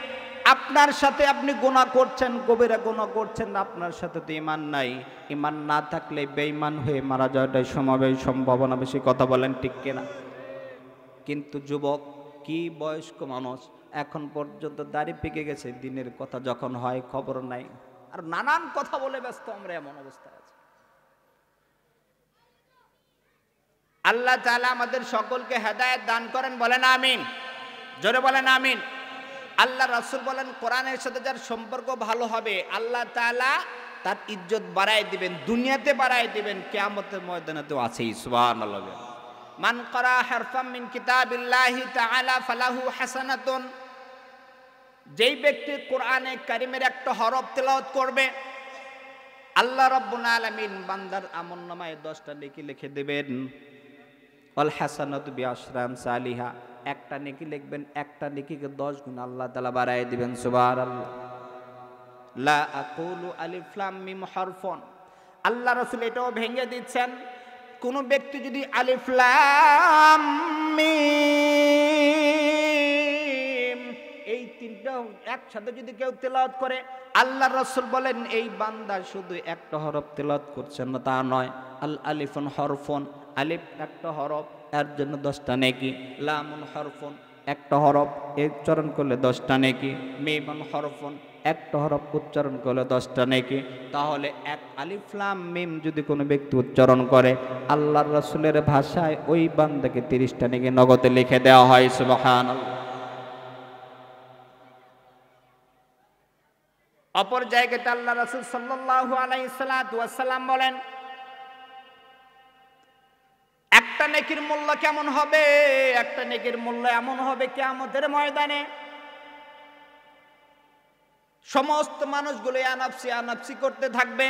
S1: আপনার সাথে আপনি গুনাহ করছেন, কবিরা গুনাহ করছেন, আপনার সাথে তো ঈমান নাই। ঈমান না থাকলে বেঈমান হয়ে মারা যাওয়াটাই সম্ভাবনা বেশি, কথা বলেন ঠিক কিনা? কিন্তু যুবক কি বয়স্ক মানুষ এখন পর্যন্ত দাড়ি পেকে গেছে, দিনের কথা যখন হয় খবর নাই, আর নানান কথা বলে ব্যস্ত। আমরা এমন অবস্থায় আছি। আল্লাহ তাআলা আমাদের সকলকে হেদায়েত দান করেন, বলেন আমিন, জোরে বলেন আমিন। আল্লাহ রাসূল বলেন কোরআনের সাথে যার সম্পর্ক ভালো হবে আল্লাহ তাআলা তার ইজ্জত বাড়ায় দিবেন, দুনিয়াতে বাড়ায় দিবেন, কিয়ামতের ময়দানেও আছে। সুবহানাল্লাহ। মান ক্বারা হারফাম মিন কিতাবিল্লাহি তাআলা ফালাহু হাসানাতুন, যেই ব্যক্তি কোরআনে কারীমের একটা হরফ তেলাওয়াত করবে আল্লাহ রাব্বুল আলামিন বান্দার আমলনামায় 10টা নেকি লিখে দেবেন। ওয়াল হাসানাতু বিআশরি আমসালিহা, একটা নেকি লিখবেন, একটা নেকিকে 10 গুণ আল্লাহ তাআলা বাড়ায় দিবেন। সুবহানাল্লাহ। লা আকুলু আলিফ লাম মিম হরফুন, আল্লাহ রাসূল এটাও ভেঙে দিচ্ছেন, কোন ব্যক্তি যদি আলিফ লাম মিম এই তিনটা একসাথে যদি কেউ তেলাওয়াত করে, আল্লাহ রাসূল বলেন এই বান্দা শুধু একটা হরফ তেলাওয়াত করছেন না তা নয়, আল আলিফুন হরফুন, আলিফ একটা হরফ, এর জন্য 10টা নেকি। লামুন হরফুন, একটা হরফ উচ্চারণ করলে 10টা নেকি। মিমুন হরফুন, একটা হরফ উচ্চারণ করলে 10টা নেকি। তাহলে এক আলিফ লাম মিম যদি কোনো ব্যক্তি উচ্চারণ করে আল্লাহর রাসূলের ভাষায় ওই বান্দাকে 30টা নেকি নগদে লিখে দেওয়া হয়। সুবহানাল্লাহ। অপর জায়গাতে আল্লাহ রাসূল সাল্লাল্লাহু আলাইহি ওয়াসাল্লাম বলেন একটা নেকির মূল্য কেমন হবে, একটা নেকির মূল্য এমন হবে কিয়ামতের ময়দানে সমস্ত মানুষগুলো আনাফসি আনাফসি করতে থাকবে।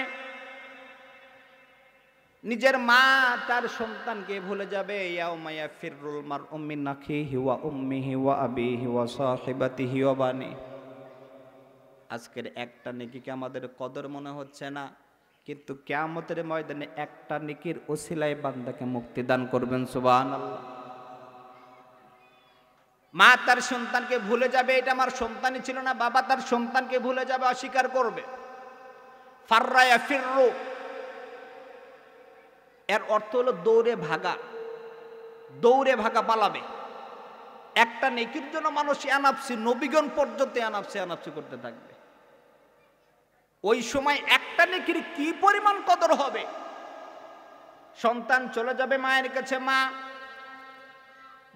S1: নিজের মা তার সন্তানকে ভুলে যাবে। ইয়াউমা ইয়াফিরুল মারউ মিন আখিহি ওয়া উম্মিহি ওয়া আবিহি ওয়া সাহিবাতিহি ওয়া বানিহি। আজকের একটা নেকিকে আমাদের কদর মনে হচ্ছে না, কিন্তু কিয়ামতের ময়দানে একটা নেকির ওসিলায় বান্দাকে মুক্তি দান করবেন। সুবহানাল্লাহ। মা তার সন্তানকে ভুলে যাবে, এটা আমার সন্তানই ছিল না। বাবা তার সন্তানকে ভুলে যাবে, অস্বীকার করবে। ফাররা ইয়াফিরু, এর অর্থ হলো দৌড়ে ভাগা, দৌড়ে ভাগা, পালাবে। একটা নেকির জন্য মানুষ আনাপসি, নবীগণ পর্যন্ত আনাপসি করতে থাকবে। ওই সময় একটা নেকির কি পরিমাণ কদর হবে। সন্তান চলে যাবে মায়ের কাছে, মা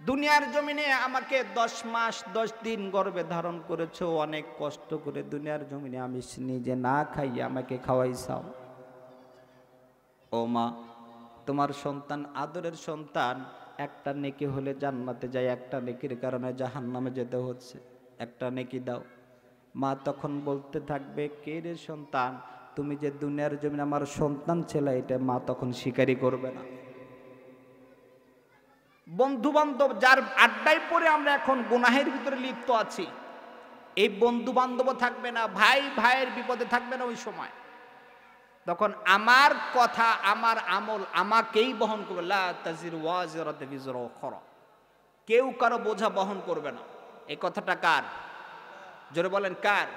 S1: দুনিয়ার জমিনে আমাকে 10 মাস 10 দিন গর্ভে ধারণ করেছো, অনেক কষ্ট করে দুনিয়ার জমিনে আমি নিজে না খাইয়ে আমাকে খাওয়াইছাও। ও মা, তোমার সন্তান আদরের সন্তান, একটা নেকি হলে জান্নাতে যায়, একটা নেকির কারণে জাহান্নামে যেতে হচ্ছে, একটা নেকি দাও। মা তখন বলতে থাকবে, কে রে সন্তান, তুমি যে দুনিয়ার জমিনে আমার সন্তান ছিলে, এটা মা তখন স্বীকারই করবে না। বন্ধু বান্ধব যার আড্ডায় পড়ে আমরা এখন গুনাহের ভিতরে লিপ্ত আছি, এই বন্ধু বান্ধব থাকবে না, ভাই ভাইয়ের বিপদে থাকবে না। ওই সময় তখন আমার কথা, আমার আমল আমাকেই বহন করবে। লা তাজিরু ওয়াজিরাতু বিজরা উখরা, কেউ কারো বোঝা বহন করবে না। এই কথাটা কার? জোরে বলেন কার?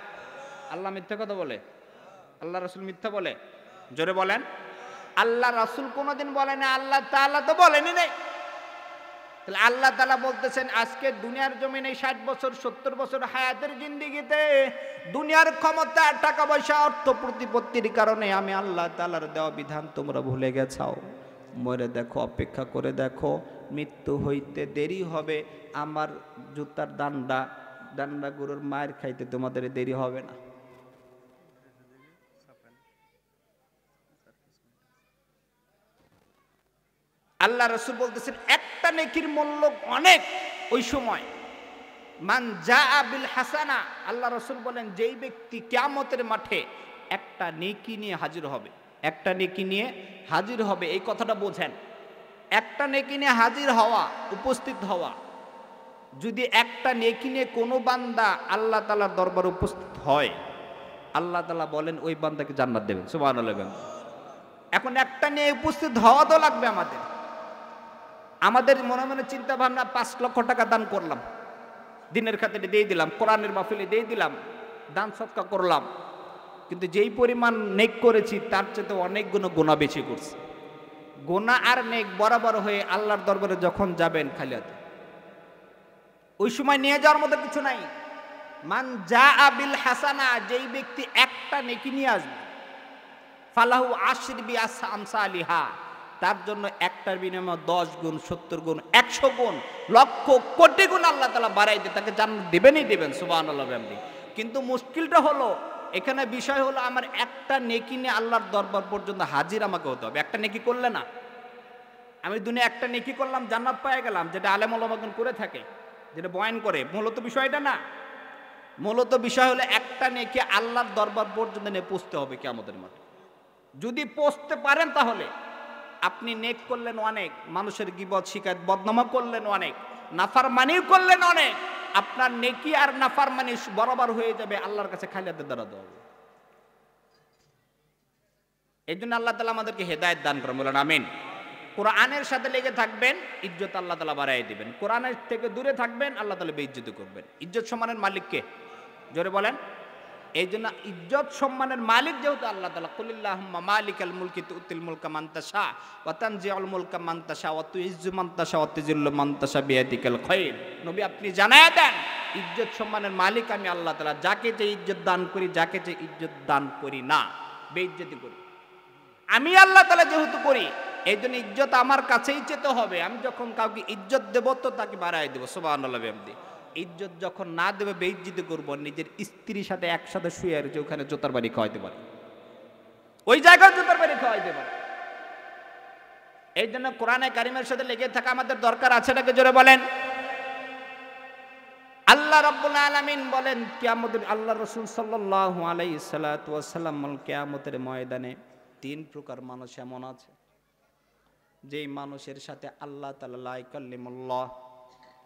S1: আল্লাহ মিথ্যা কথা বলে? আল্লাহ রাসূল মিথ্যা বলে? জোরে বলেন। আল্লাহ রাসূল কোনোদিন বলে না, আল্লাহ তাআলা তো বলেনি নাই। তাহলে আল্লাহ তাআলা বলতেছেন, আজকে দুনিয়ার জমিনে 60 বছর 70 বছর হায়াতের জিন্দেগিতে দুনিয়ার ক্ষমতা, টাকা পয়সা, অর্থ প্রতিপত্তির কারণে আমি আল্লাহ তাআলার দেওয়া বিধান তোমরা ভুলে গেছাও। মরে দেখো, অপেক্ষা করে দেখো, মৃত্যু হইতে দেরি হবে, আমার জুতার ডান্ডা গরুর মায়ের খাইতে তোমাদের দেরি হবে না। আল্লাহ রাসূল বলতেছেন, একটা নেকির মূল্য অনেক। ওই সময় মান জাআ বিল হাসানা, আল্লাহ রাসূল বলেন, যেই ব্যক্তি কিয়ামতের মাঠে একটা নেকি নিয়ে হাজির হবে, একটা নেকি নিয়ে হাজির হবে। এই কথাটা বোঝেন, একটা নেকি নিয়ে হাজির হওয়া, উপস্থিত হওয়া। যদি একটা নেকি নিয়ে কোনো বান্দা আল্লাহ তাআলার দরবারে উপস্থিত হয়, আল্লাহ তাআলা বলেন ওই বান্দাকে জান্নাত দেবেন। সুবহানাল্লাহ। এখন একটা নিয়ে উপস্থিত হওয়া তো লাগবে। আমাদের মনে মনে চিন্তা ভাবনা, 5 লক্ষ টাকা দান করলাম, দিনের খাতিরে দিয়ে দিলাম, কোরআনের মাহফিলে দিয়ে দিলাম, দান সদকা করলাম, কিন্তু যেই পরিমাণ নেক করেছি তার চেয়ে অনেক গুণা বেশি করছি। গুনাহ আর নেক বরাবর হয়ে আল্লাহর দরবারে যখন যাবেন খালি হাতে, ওই সময় নিয়ে যাওয়ার মতো কিছু নাই। মান জাআ বিল হাসানা, যেই ব্যক্তি একটা নেকি নিয়ে আসবে, ফালাহু আশরি বি আমসালিহা, তার জন্য একটার বিনিময়ে 10 গুণ, 70 গুণ, 100 গুণ, লক্ষ কোটি গুণ আল্লাহ তাআলা বাড়াই দিয়ে তাকে জান্নাত দেবেনই দেবেন। সুবহানাল্লাহ। কিন্তু মুশকিলটা হলো, এখানে বিষয় হলো, আমার একটা নেকি নিয়ে আল্লাহর দরবার পর্যন্ত হাজির আমাকে হতে হবে। একটা নেকি করলে না, আমি দুনিয়া একটা নেকি করলাম জান্নাত পেয়ে গেলাম, যেটা আলেম ওলামাগণ করে থাকে, যেটা বয়ান করে, মূলত বিষয়টা না। মূলত বিষয় হলো একটা নেকি আল্লাহর দরবার পর্যন্ত নিয়ে পৌঁছতে হবে কিয়ামতের মাঠে। যদি পৌঁছতে পারেন তাহলে আপনি নেক করলেন অনেক, মানুষের গীবত শিকায়ত বদনামা করলেন অনেক, নাফরমানিও করলেন অনেক, আপনার নেকি আর নাফরমানি বরাবর হয়ে যাবে, আল্লাহর কাছে খালি হাতে দাঁড়াতে হবে। এই জন্য আল্লাহ তাআলা আমাদেরকে হেদায়েত দান করেন, বলেন আমিন। কোরআনের সাথে লেগে থাকবেন, ইজ্জত আল্লাহ তাআলা বাড়াই দিবেন। কোরআনের থেকে দূরে থাকবেন, আল্লাহ তাআলা বেইজ্জতি করবেন। ইজ্জত সম্মানের মালিক কে? জোরে বলেন। এই জন্য ইজ্জত সম্মানের মালিক যেহেতু আল্লাহ তাআলা, কুলিল্লাহুম্মা মালিকাল মুলকি তুতিল মুলকা মান তাশা ওয়া তানজিউল মুলকা মান তাশা ওয়া তুইজ্জু মান তাশা ওয়া তুযিল্লু মান তাশা বিয়াদিকাল খায়র। নবী আপনি জানায়া দেন, ইজ্জত সম্মানের মালিক আমি আল্লাহ তাআলা, যাকে যে ইজ্জত দান করি, যাকে যে ইজ্জত দান করি না, বেইজ্জতি করি আমি আল্লাহ তাআলা যেহেতু করি, এই জন্য ইজ্জত আমার কাছেই চেতে হবে। আমি যখন কাউকে ইজ্জত দেব তো তাকে বাড়াই দেব। সুবহানাল্লাহ। ইজ্জত যখন না দেবে, বেইজ্জতি করবো, নিজের স্ত্রীর সাথে একসাথে শুয়ে আর যে ওখানে জোতার বাড়ি খাওয়াইতে পারে, ওই জায়গায় জোতার বাড়ি খাওয়াইতে পারে। এই জন্য কোরআনে কারিমের সাথে লেগে থাকা আমাদের দরকার আছে নাকি? জোরে বলেন। আল্লাহ রাব্বুল আলামিন বলেন, কিয়ামতের, আল্লাহ রাসূল সাল্লাল্লাহু আলাইহি সাল্লাতু ওয়াস সাল্লাম কিয়ামতের ময়দানে 3 প্রকার মানুষ এমন আছে, যেই মানুষের সাথে আল্লাহ তাআলা লা ইয়াকাল্লিমুল্লাহ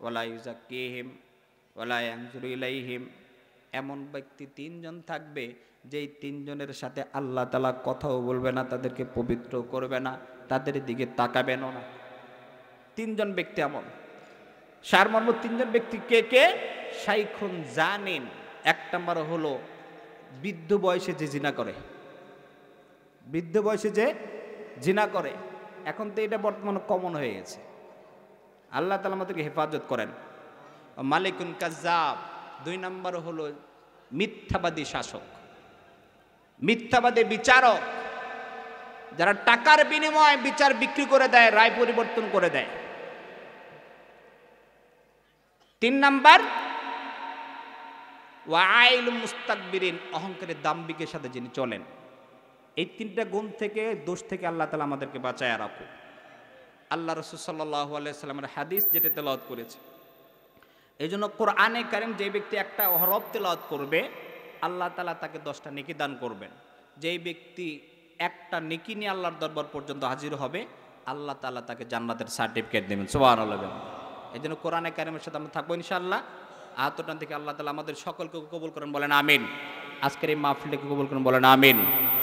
S1: ওয়ালা ইউযাক্কিহিম ওয়ালা ইয়ানজুরু ইলাইহিম, এমন ব্যক্তি তিনজন থাকবে যেই তিনজনের সাথে আল্লাহ তাআলা কথাও বলবে না, তাদেরকে পবিত্র করবে না, তাদের দিকে তাকাবেনও না। তিনজন ব্যক্তি এমন। সারমর্ম তিনজন ব্যক্তি কে কে? শাইখুন জানিন, এক নম্বর হলো বৃদ্ধ বয়সে যে জিনা করে, বৃদ্ধ বয়সে যে জিনা করে। এখন তো এটা বর্তমানে কমন হয়ে গেছে। আল্লাহ তাআলা আমাদেরকে হেফাজত করেন। মালিকুন কাজ্জাব, দুই নম্বর হলো মিথ্যাবাদী শাসক, মিথ্যাবাদী বিচারক, যারা টাকার বিনিময়ে বিচার বিক্রি করে দেয়, রায় পরিবর্তন করে দেয়। তিন নাম্বার ওয়াইল মুস্তাকবিরিন, অহংকারী দাম্ভিকের সাথে যিনি চলেন। এই তিনটা গুণ থেকে, দোষ থেকে আল্লাহ তাআলা আমাদেরকে বাঁচায় রাখুক। আল্লাহ রাসূল সাল্লাল্লাহু আলাইহি সাল্লামের হাদিস যেটা তেলাওয়াত করেছে, এই জন্য কোরআনে কারীম যে ব্যক্তি একটা হরফ তেলাওয়াত করবে আল্লাহ তাআলা তাকে 10টা নেকি দান করবেন। যেই ব্যক্তি একটা নেকি নিয়ে আল্লাহর দরবার পর্যন্ত হাজির হবে আল্লাহ তাআলা তাকে জান্নাতের সার্টিফিকেট দেবেন। সুবহানাল্লাহ। এই জন্য কোরআনে কারীমের সাথে আমরা থাকবো ইনশাআল্লাহ। আহতটান থেকে আল্লাহ তাআলা আমাদের সকলকে কবুল করেন, বলেন আমিন। আজকের এই মাহফিলটাকে কবুল করেন, বলেন আমিন।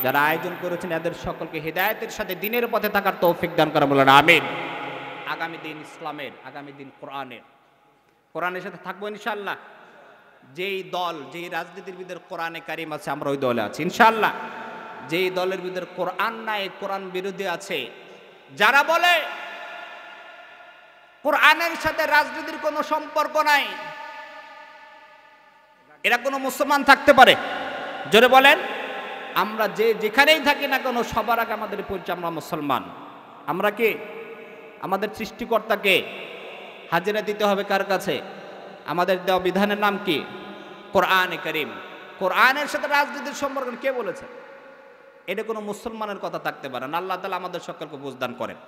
S1: যারা আয়োজন করেছেন এদের সকলকে হিদায়াতের সাথে দিনের পথে থাকার তৌফিক দান করেন, বলেন আমিন। আগামী দিন ইসলামের, আগামী দিন কোরআনের, কোরআনের সাথে থাকবো ইনশাআল্লাহ। যেই দল, যেই রাজনীতিবিদের কোরআনে কারিম আছে আমরা ওই দলে আছি ইনশাআল্লাহ। যেই দলের ভিতরে কোরআন নাই, কোরআন বিরোধী আছে, যারা বলে কোরআনের সাথে রাজনীতির কোনো সম্পর্ক নাই, এরা কোনো মুসলমান থাকতে পারে? জোরে বলেন। আমরা যেখানেই থাকি না কেন সবার আগে আমাদের পরিচয় আমরা মুসলমান। আমরা কে? আমাদের সৃষ্টিকর্তাকে হাজিরা দিতে হবে কার কাছে? আমাদের দেওয়া বিধানের নাম কি? কোরআনে কারীম। কোরআনের সাথে রাজনীতির সম্পর্ক কে বলেছে? এটা কোনো মুসলমানের কথা থাকতে পারে না। আল্লাহ তাআলা আমাদের সকলকে বুঝদান করেন,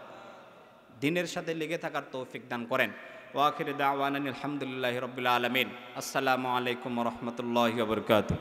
S1: দিনের সাথে লেগে থাকার তৌফিক দান করেন। ওয়া আখিরু দাওয়ানা আলহামদুলিল্লাহি রাব্বিল আলামিন। আসসালামু আলাইকুম ওয়া রাহমাতুল্লাহি ওয়া বারাকাতুহু।